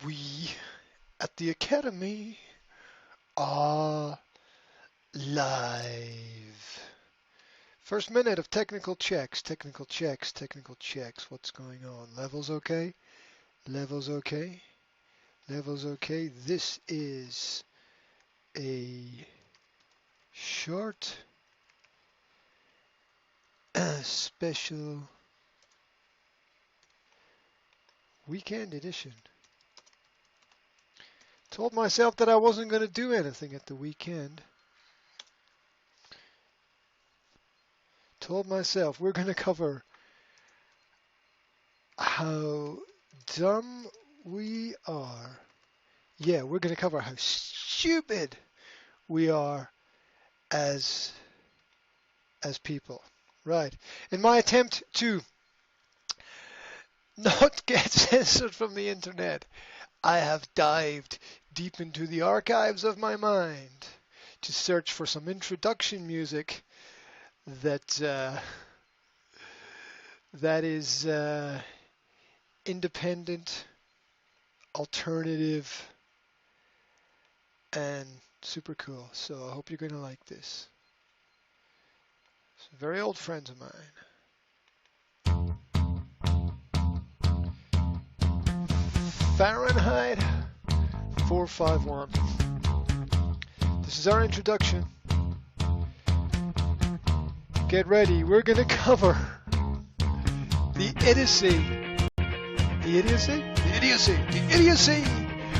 We at the Academy are live. First minute of technical checks. What's going on? Levels okay? Levels okay? Levels okay? This is a short special weekend edition. Told myself that I wasn't going to do anything at the weekend. Told myself we're going to cover how dumb we are. Yeah, we're going to cover how stupid we are as people. Right. In my attempt to not get censored from the internet, I have dived deep into the archives of my mind to search for some introduction music that is independent, alternative, and super cool. So I hope you're going to like this. Some very old friends of mine. Fahrenheit 451. This is our introduction. Get ready, we're going to cover the idiocy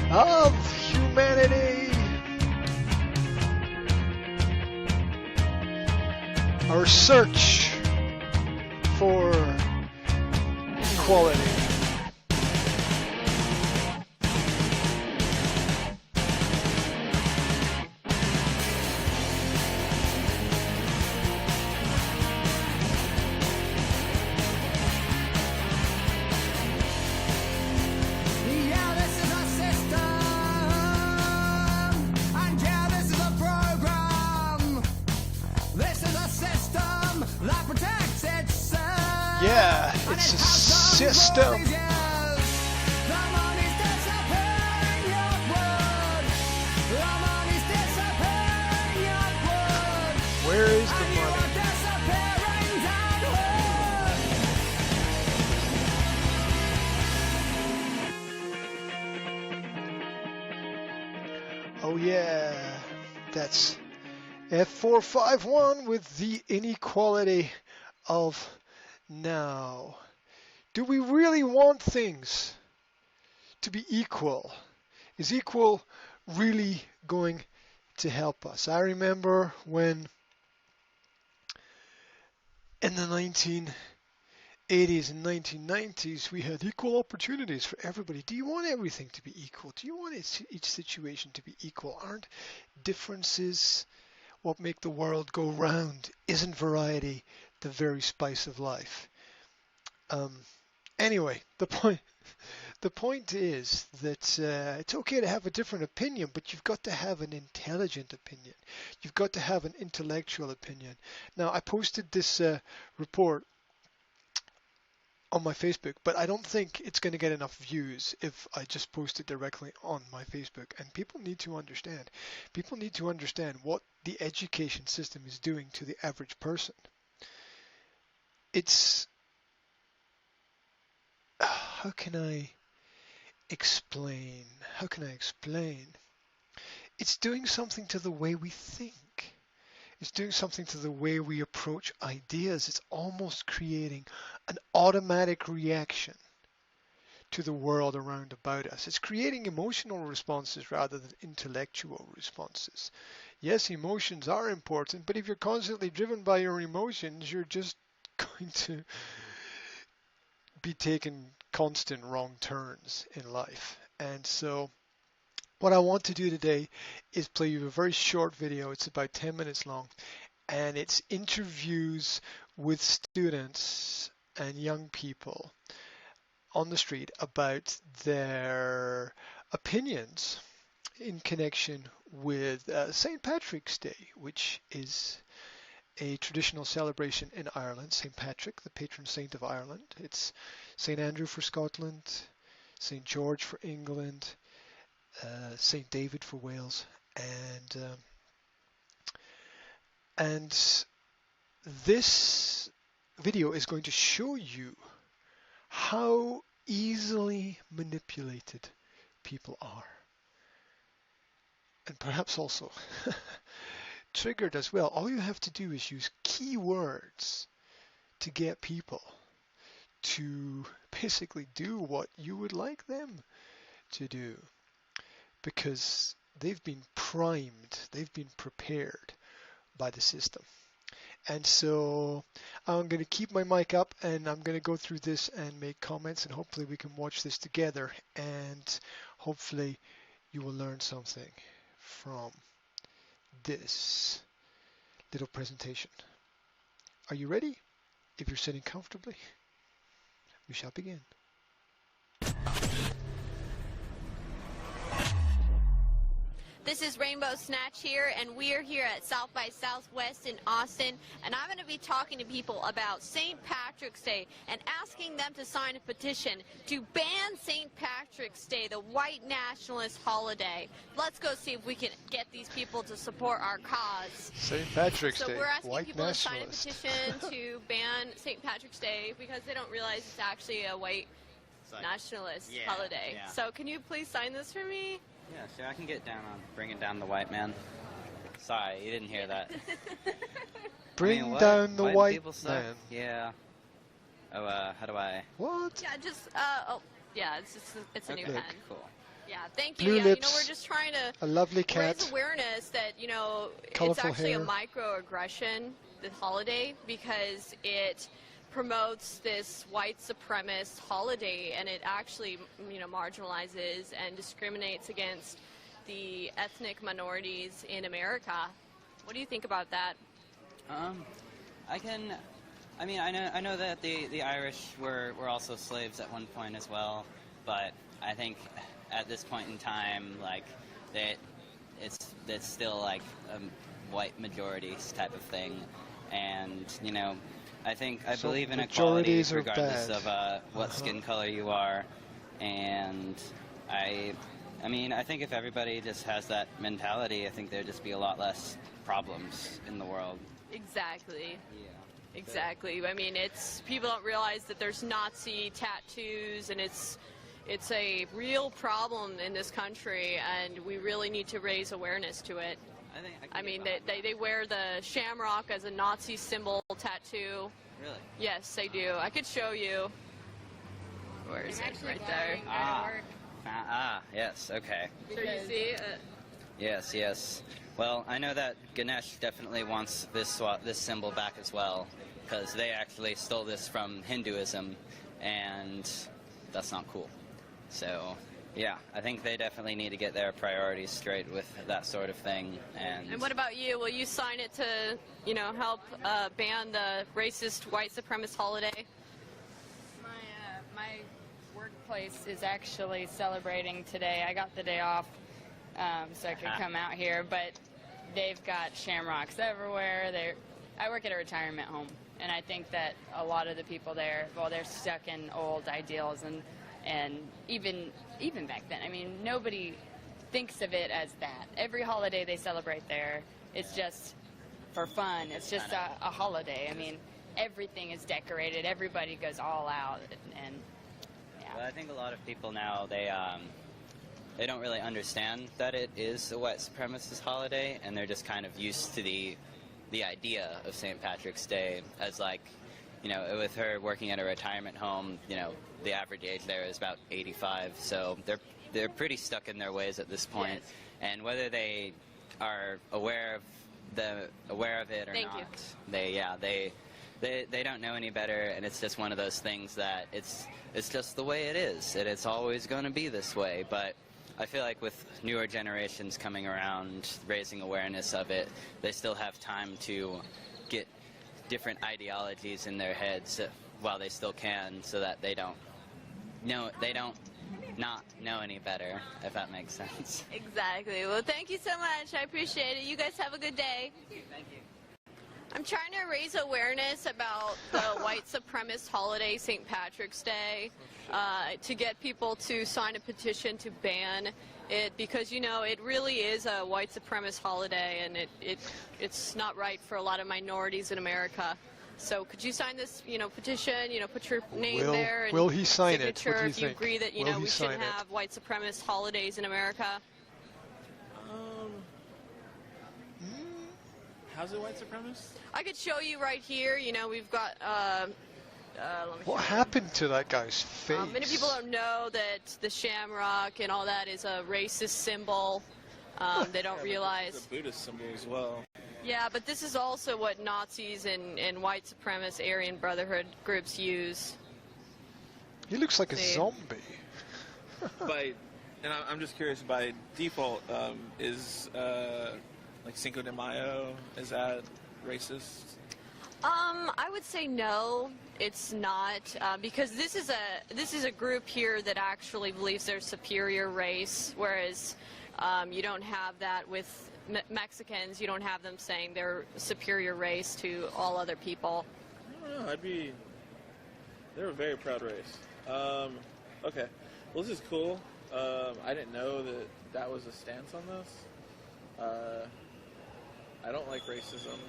of humanity. Our search for equality. Yeah, it's a system. Where is the money? Oh yeah, that's F451 with the inequality of now. Do we really want things to be equal? Is equal really going to help us? I remember when in the 1980s and 1990s we had equal opportunities for everybody. Do you want everything to be equal? Do you want each situation to be equal? Aren't differences what make the world go round? Isn't variety the very spice of life? Anyway, the point is that it's okay to have a different opinion, but you've got to have an intelligent opinion. You've got to have an intellectual opinion. Now, I posted this report on my Facebook, but I don't think it's going to get enough views if I just post it directly on my Facebook. And people need to understand. People need to understand what the education system is doing to the average person. It's how can I explain? It's doing something to the way we think. It's doing something to the way we approach ideas. It's almost creating an automatic reaction to the world around about us. It's creating emotional responses rather than intellectual responses. Yes, emotions are important, but if you're constantly driven by your emotions, you're just going to be taking constant wrong turns in life. And so what I want to do today is play you a very short video. It's about 10 minutes long, and it's interviews with students and young people on the street about their opinions in connection with St. Patrick's Day, which is a traditional celebration in Ireland. St. Patrick, the patron saint of Ireland. It's St. Andrew for Scotland, St. George for England, St. David for Wales, and this video is going to show you how easily manipulated people are, and perhaps also triggered as well. All you have to do is use keywords to get people to basically do what you would like them to do, because they've been primed, they've been prepared by the system. And so I'm going to keep my mic up and I'm going to go through this and make comments, and hopefully we can watch this together, and hopefully you will learn something from this little presentation. Are you ready? If you're sitting comfortably, we shall begin. This is Rainbow Snatch here, and we are here at South by Southwest in Austin, and I'm going to be talking to people about St. Patrick's Day and asking them to sign a petition to ban St. Patrick's Day, the white nationalist holiday. Let's go see if we can get these people to support our cause. St. Patrick's Day, so we're asking white people nationalist. to sign a petition to ban St. Patrick's Day because they don't realize it's actually a white nationalist holiday. Yeah. So can you please sign this for me? Yeah, sure. I can get down on bringing down the white man. Sorry, you didn't hear that. Bring what? down the white people suck? man. Yeah. Oh, how do I? What? Yeah, just it's a new Okay, pen. cool. Yeah, thank you. Blue Yeah, lips, we're just trying to a lovely cat. raise awareness that, it's Colorful actually hair. a microaggression, this holiday, because it promotes this white supremacist holiday, and it actually, marginalizes and discriminates against the ethnic minorities in America. What do you think about that? I know that the Irish were also slaves at one point as well, but I think at this point in time, like, it's still like a white majorities type of thing, and I believe in equality regardless of what skin color you are, and I think if everybody just has that mentality, I think there'd just be a lot less problems in the world. Exactly. Yeah. Exactly. I mean, people don't realize that there's Nazi tattoos, and it's a real problem in this country, and we really need to raise awareness to it. I mean, they wear the shamrock as a Nazi symbol tattoo. Really? Yes, they do. I could show you. Where is it? Right there. Yes, okay. So you see? Yes. Well, I know that Ganesh definitely wants this symbol back as well, because they actually stole this from Hinduism, and that's not cool. So, yeah, I think they definitely need to get their priorities straight with that sort of thing. And what about you? Will you sign it to, help ban the racist white supremacist holiday? My workplace is actually celebrating today. I got the day off so I could come out here, but they've got shamrocks everywhere. I work at a retirement home, and I think that a lot of the people there, they're stuck in old ideals, and even back then, I mean, nobody thinks of it as that. Every holiday they celebrate there, it's just for fun. It's just a holiday. I mean, everything is decorated. Everybody goes all out, and yeah. Well, I think a lot of people now, they don't really understand that it is a white supremacist holiday, and they're just kind of used to the idea of St. Patrick's Day as, like, with her working at a retirement home, the average age there is about 85, so they're pretty stuck in their ways at this point. Yes. And whether they are aware of it or Thank not, you. they don't know any better, and it's just one of those things that it's just the way it is, and it's always going to be this way. But I feel like with newer generations coming around, raising awareness of it, they still have time to get different ideologies in their heads while they still can, so that they don't not know any better, if that makes sense. Exactly. Well, thank you so much. I appreciate it. You guys have a good day. Thank you. I'm trying to raise awareness about the white supremacist holiday, St. Patrick's Day, to get people to sign a petition to ban it, because, you know, it really is a white supremacist holiday, and it's not right for a lot of minorities in America. So could you sign this, you know, petition, you know, put your name there and will he sign it? signature What do you if you think? agree that, you Will know, he we shouldn't sign it? have white supremacist holidays in America? How's it white supremacist? I could show you right here. You know, we've got. Let me What show you. happened to that guy's face? Many people don't know that the shamrock and all that is a racist symbol. They don't realize. It's a Buddhist symbol as well. Yeah, but this is also what Nazis and white supremacist Aryan Brotherhood groups use. He looks like a See. zombie. And I'm just curious, by default, is like Cinco de Mayo, is that racist? I would say no, it's not, because this is a group here that actually believes they're superior race, whereas you don't have that with Mexicans. You don't have them saying they're superior race to all other people. I don't know. They're a very proud race. Okay. Well, this is cool. I didn't know that was a stance on this. I don't like racism,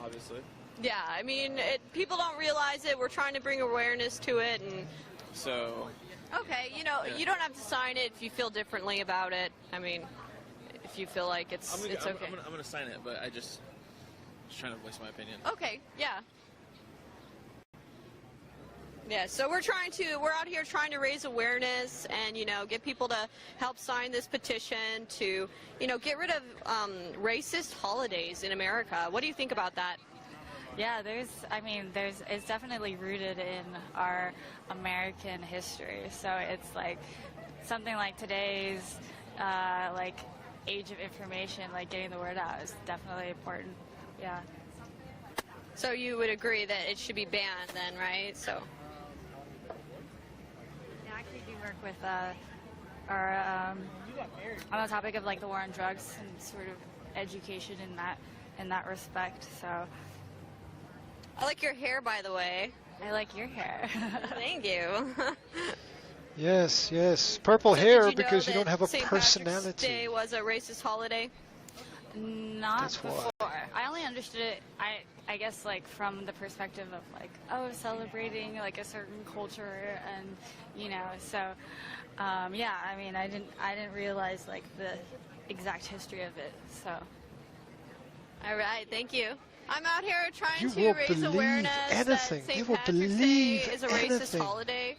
obviously. Yeah, I mean, people don't realize it. We're trying to bring awareness to it, and So, okay, you know, Yeah. you don't have to sign it if you feel differently about it. I mean, if you feel like it's okay. I'm gonna sign it, but I just trying to voice my opinion. Okay, yeah. Yeah, so we're out here trying to raise awareness and, you know, get people to help sign this petition to, you know, get rid of racist holidays in America. What do you think about that? Yeah, it's definitely rooted in our American history. So it's like something like today's, like, age of information, like getting the word out is definitely important. Yeah. So you would agree that it should be banned then, right? So. Yeah, I actually do work with our on the topic of like the war on drugs and sort of education in that respect. So I like your hair, by the way. I like your hair. Thank you. Yes, yes. Purple So hair did you know because you that don't have a St. Patrick's personality. Day was a racist holiday? Not That's why. before. I only understood it, I guess, like, from the perspective of, like, celebrating, like, a certain culture and, you know, so, yeah, I mean, I didn't realize, like, the exact history of it, so. All right, thank you. I'm out here trying You to will raise believe awareness anything. that St. You will Patrick's Day believe is a racist anything. holiday.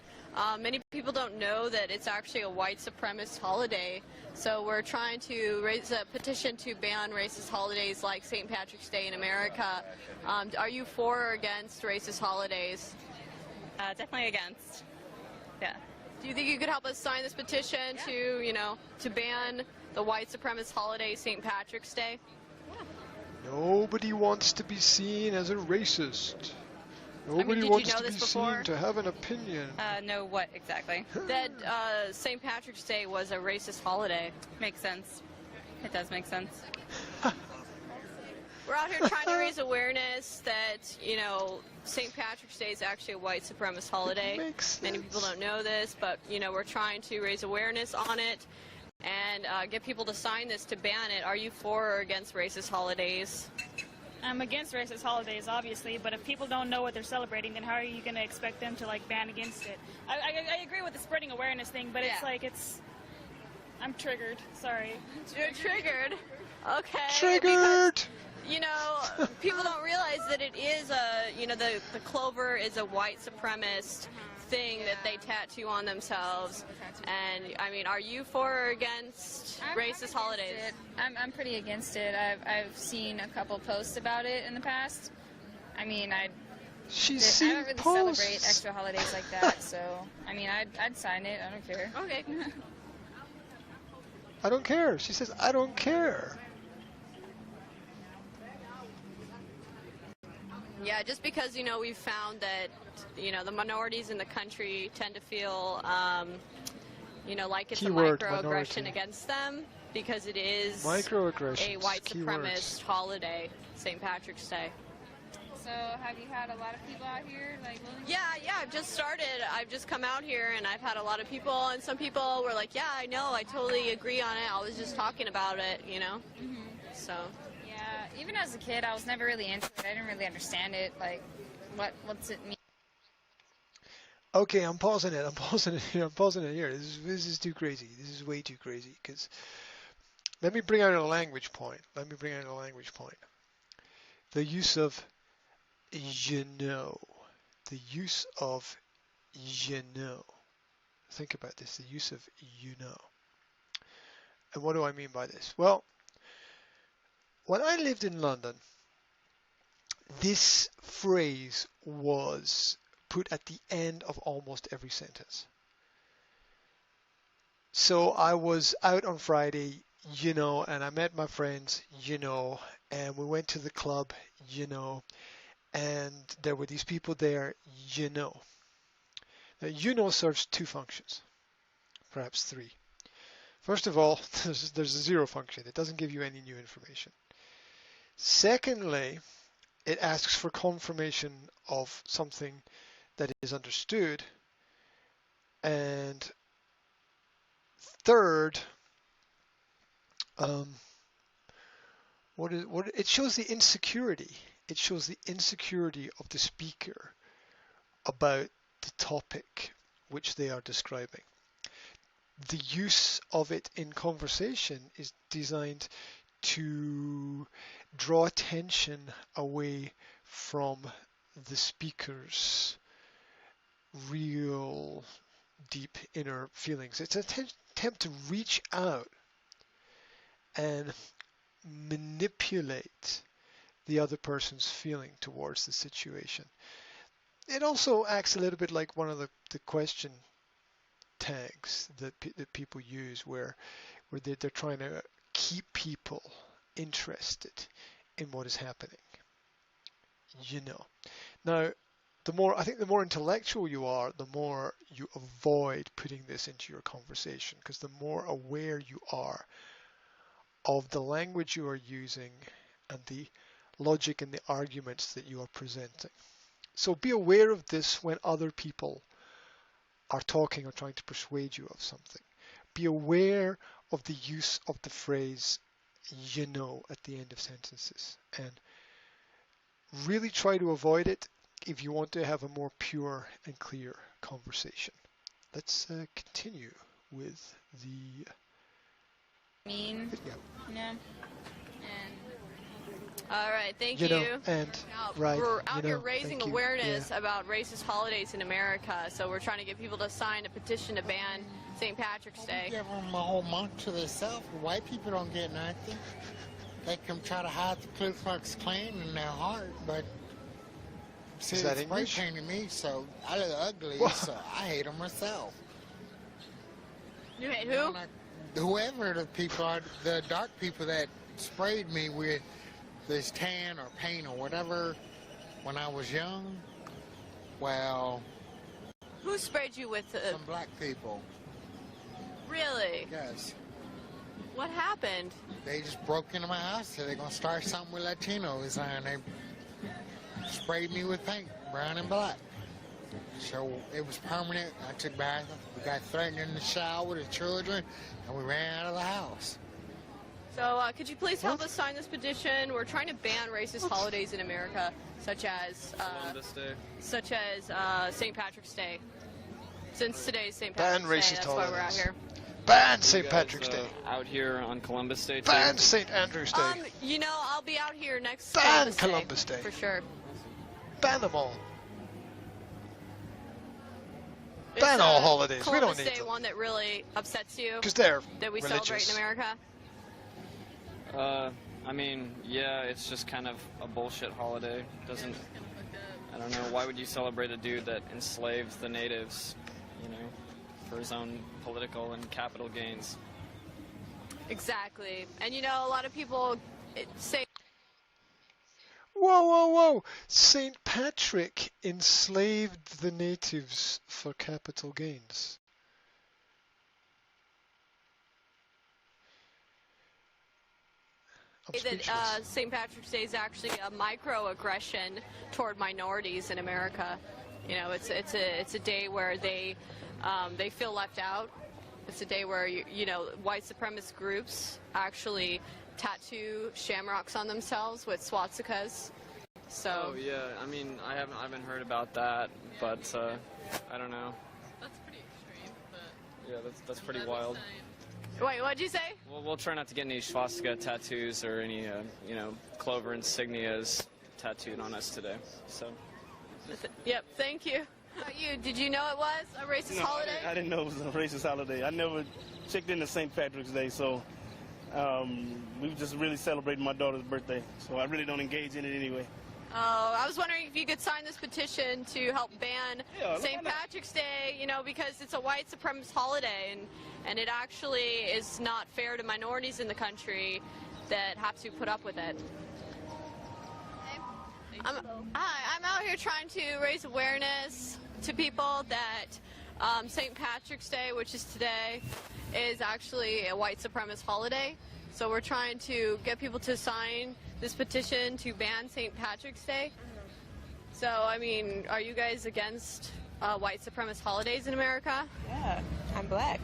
Many people don't know that it's actually a white supremacist holiday. So we're trying to raise a petition to ban racist holidays like St. Patrick's Day in America. Are you for or against racist holidays? Definitely against. Yeah. Do you think you could help us sign this petition to, you know, to ban the white supremacist holiday, St. Patrick's Day? Nobody wants to be seen as a racist. Nobody did you wants know to be this before? seen to have an opinion. No, what exactly? That St. Patrick's Day was a racist holiday. Makes sense. It does make sense. We're out here trying to raise awareness that, you know, St. Patrick's Day is actually a white supremacist holiday. Makes Many people sense. don't know this, but, you know, we're trying to raise awareness on it and get people to sign this to ban it. Are you for or against racist holidays? I'm against racist holidays, obviously, but if people don't know what they're celebrating, then how are you going to expect them to, like, ban against it? I agree with the spreading awareness thing, but it's Yeah. like, I'm triggered. Sorry. You're triggered. Okay. Triggered! Because, you know, people don't realize that it is you know, the clover is a white supremacist thing that they tattoo on themselves. And, I mean, are you for or against racist holidays? I'm pretty against it. I've seen a couple posts about it in the past. I mean, She's I seen don't really posts. celebrate extra holidays like that, so I mean, I'd sign it. I don't care. Okay. I don't care. She says, I don't care. Yeah, just because, you know, we've found that, you know, the minorities in the country tend to feel, you know, like it's Keyword, a microaggression minority. against them because it is Microaggressions. a white keywords. supremacist holiday, St. Patrick's Day. So have you had a lot of people out here like willing? Yeah, I've just started. I've just come out here and I've had a lot of people, and some people were like, yeah, I know, I totally agree on it. I was just talking about it, you know? So. Yeah, even as a kid, I was never really into it. I didn't really understand it. Like, what's it mean? Okay, I'm pausing it. I'm pausing it here. I'm pausing it here. This is too crazy. This is way too crazy. Because let me bring out a language point. The use of you know. The use of you know. Think about this. The use of you know. And what do I mean by this? Well, when I lived in London, this phrase was put at the end of almost every sentence. So I was out on Friday, you know, and I met my friends, you know, and we went to the club, you know, and there were these people there, you know. Now, you know serves two functions, perhaps three. First of all, there's a zero function. It doesn't give you any new information. Secondly, it asks for confirmation of something that is understood. And third, it shows the insecurity. It shows the insecurity of the speaker about the topic which they are describing. The use of it in conversation is designed to draw attention away from the speaker's real deep inner feelings. It's an attempt to reach out and manipulate the other person's feeling towards the situation. It also acts a little bit like one of the question tags that people use where they're trying to keep people interested in what is happening. You know. Now, I think the more intellectual you are, the more you avoid putting this into your conversation, because the more aware you are of the language you are using and the logic and the arguments that you are presenting. So be aware of this when other people are talking or trying to persuade you of something. Be aware of the use of the phrase, you know, at the end of sentences, and really try to avoid it if you want to have a more pure and clear conversation. Let's continue with the video. Yeah. And All right, thank You you. know, and right, We're out you here know, raising thank you. awareness Yeah. about racist holidays in America, so we're trying to get people to sign a petition to ban St. Patrick's Day. Give them a whole month to themselves. White people don't get nothing. They can try to hide the Ku Klux Klan in their heart, but see, Is that it's spray English? painting me, so I look ugly, What? so I hate them myself. You hate who? Like, whoever the people are, the dark people that sprayed me with this tan or paint or whatever when I was young, well, Who sprayed you with some black people, really? yes. What happened? They just broke into my house, so they're going to start something with Latinos, and they sprayed me with paint, brown and black. So it was permanent. I took baths. We got threatened in the shower with the children, and we ran out of the house. So could you please help us sign this petition? We're trying to ban racist holidays in America, such as St. Patrick's Day. Since today's St. Ban Patrick's Day, racist that's why we're out holidays. here. Ban St. Patrick's Day. Out here on Columbus Day too. Ban St. Andrew's Day. You know, I'll be out here next Ban Columbus Day. for sure. Ban them all. Is, Ban all holidays. We Columbus don't need Day them. one that really upsets you? Because they're that we religious. celebrate in America? I mean, yeah, it's just kind of a bullshit holiday. Doesn't, I don't know, why would you celebrate a dude that enslaves the natives, you know, for his own political and capital gains? Exactly. And you know, a lot of people say Whoa, whoa, whoa! St. Patrick enslaved the natives for capital gains. I'm That speechless. St. Patrick's Day is actually a microaggression toward minorities in America. You know, it's a day where they feel left out. It's a day where you know, white supremacist groups actually tattoo shamrocks on themselves with swastikas. So Oh yeah, I mean, I haven't heard about that, but I don't know. That's pretty extreme, but Yeah, that's pretty wild. wait, what'd you say? We'll try not to get any swastika tattoos or any you know, clover insignias tattooed on us today. So. Yep, thank you. How about you? Did you know it was a racist No, holiday? I didn't know it was a racist holiday. I never checked into St. Patrick's Day, so we were just really celebrating my daughter's birthday. So I really don't engage in it anyway. Oh, I was wondering if you could sign this petition to help ban Yeah, St. why not? Patrick's Day, you know, because it's a white supremacist holiday, and it actually is not fair to minorities in the country that have to put up with it. I'm out here trying to raise awareness to people that St. Patrick's Day, which is today, is actually a white supremacist holiday. So we're trying to get people to sign this petition to ban St. Patrick's Day. So, I mean, are you guys against white supremacist holidays in America? Yeah, I'm black.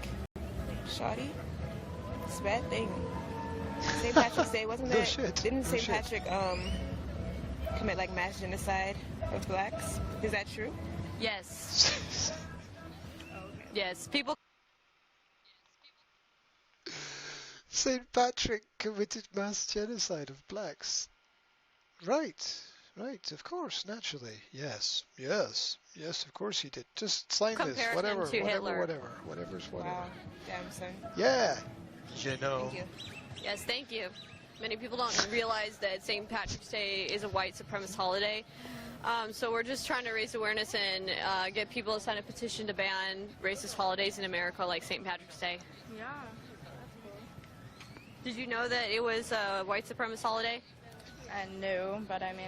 Shawty. It's a bad thing. St. Patrick's Day, wasn't No that? shit. Didn't No St. shit. Patrick commit like mass genocide of blacks? Is that true? Yes. Yes, people. St. Patrick committed mass genocide of blacks. Right, right, of course, naturally. Yes, of course he did. Just sign this, Compare him whatever, to Hitler. whatever's whatever. Wow. Damn, son. Yeah, you know. Thank you. Yes, thank you. Many people don't realize that St. Patrick's Day is a white supremacist holiday. So we're just trying to raise awareness and get people to sign a petition to ban racist holidays in America like St. Patrick's Day. Yeah. Did you know that it was a white supremacist holiday? I knew, but I mean,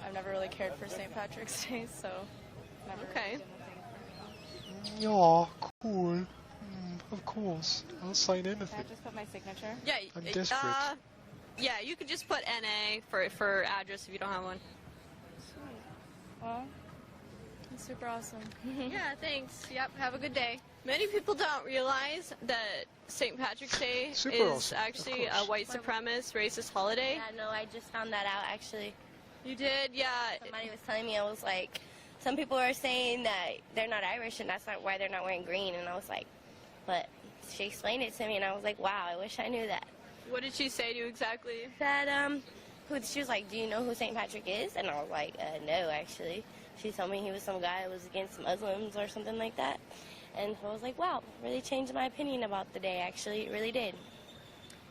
I've never really cared for St. Patrick's Day, so never Okay. did anything. Yeah, cool. Of course, I'll sign Can I anything. just put my signature? Yeah. I'm desperate. Yeah, you could just put NA for address if you don't have one. Sweet. Well, that's super awesome. Yeah, thanks. Yep, have a good day. Many people don't realize that St. Patrick's Day Super is awesome, of actually a course. white supremacist racist holiday. Yeah, no, I just found that out actually. You did? Yeah. Somebody was telling me, I was like, some people are saying that they're not Irish and that's not why they're not wearing green. And I was like, but she explained it to me and I was like, wow, I wish I knew that. What did she say to you exactly? That, she was like, do you know who St. Patrick is? And I was like, no, actually. She told me he was some guy who was against Muslims or something like that. And I was like, wow, really changed my opinion about the day, actually. It really did.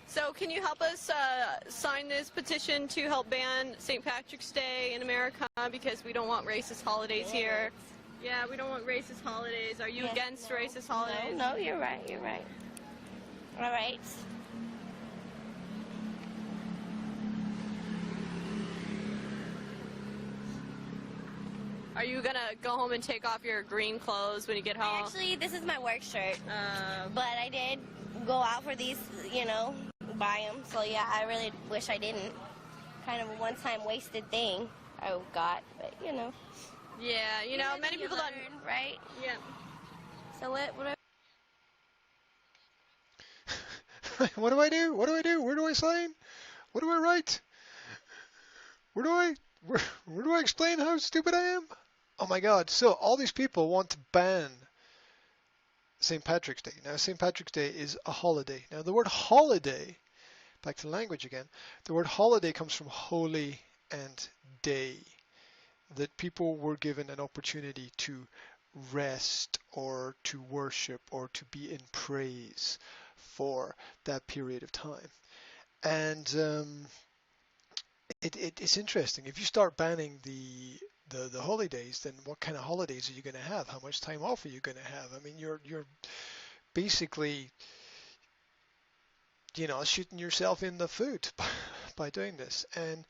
So can you help us sign this petition to help ban St. Patrick's Day in America because we don't want racist holidays here? Yeah, we don't want racist holidays. Are you against racist holidays? No, you're right, you're right. All right. Are you gonna go home and take off your green clothes when you get home? Actually, this is my work shirt. But I did go out for these, buy them. So yeah, I really wish I didn't. Kind of a one-time wasted thing I got, but Yeah, many people don't. right? Yeah. So what What do I do? What do I do? Where do I sign? What do I write? Where do I explain how stupid I am? Oh my God. So all these people want to ban St. Patrick's Day. Now, St. Patrick's Day is a holiday. Now, the word holiday, back to language again, the word holiday comes from holy and day. That people were given an opportunity to rest or to worship or to be in praise for that period of time. And it's interesting. If you start banning the holidays, then what kind of holidays are you going to have? How much time off are you going to have? I mean, you're basically, shooting yourself in the foot by doing this. And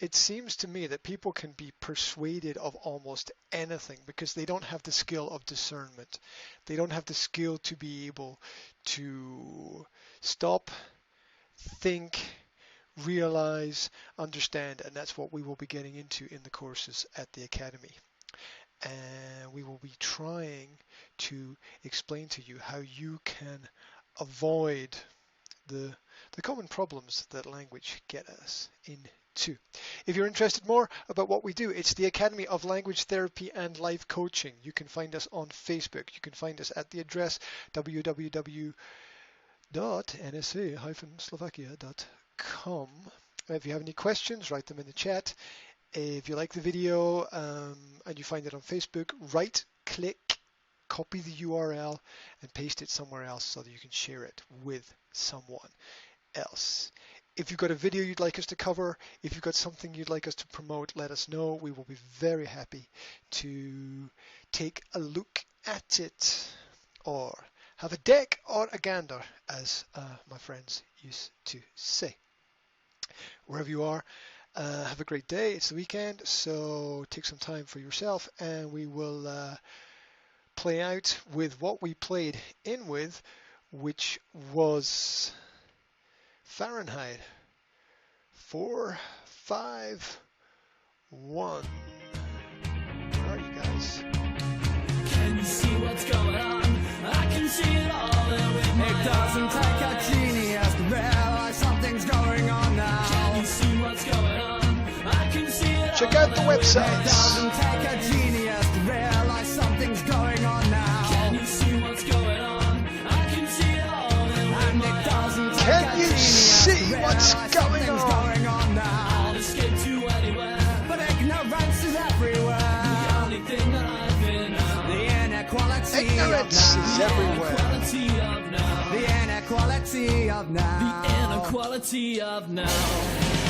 it seems to me that people can be persuaded of almost anything because they don't have the skill of discernment. They don't have the skill to be able to stop, think, realize, understand, and that's what we will be getting into in the courses at the Academy. And we will be trying to explain to you how you can avoid the common problems that language get us into. If you're interested more about what we do, it's the Academy of Language Therapy and Life Coaching. You can find us on Facebook. You can find us at the address www.nsa-slovakia.com. If you have any questions, write them in the chat. If you like the video and you find it on Facebook, right click, copy the URL and paste it somewhere else so that you can share it with someone else. If you've got a video you'd like us to cover, if you've got something you'd like us to promote, let us know. We will be very happy to take a look at it, or have a deck or a gander, as my friends used to say. Wherever you are, have a great day. It's the weekend, so take some time for yourself, and we will play out with what we played in with, which was Fahrenheit 451. Where are you guys? Can you see what's going on? I can see it all. It doesn't take a genius to realize something's going on now. Can you see what's going on? I can see it all. Check out the websites. It doesn't take a genius to realize something's going on now. Can you see what's going on? I can see it all. And it doesn't take Can you see what's going on? I'll escape to anywhere, but ignorance is everywhere. The only thing that I've been the inequality Ignorance is everywhere. The inequality of now. The inequality of now.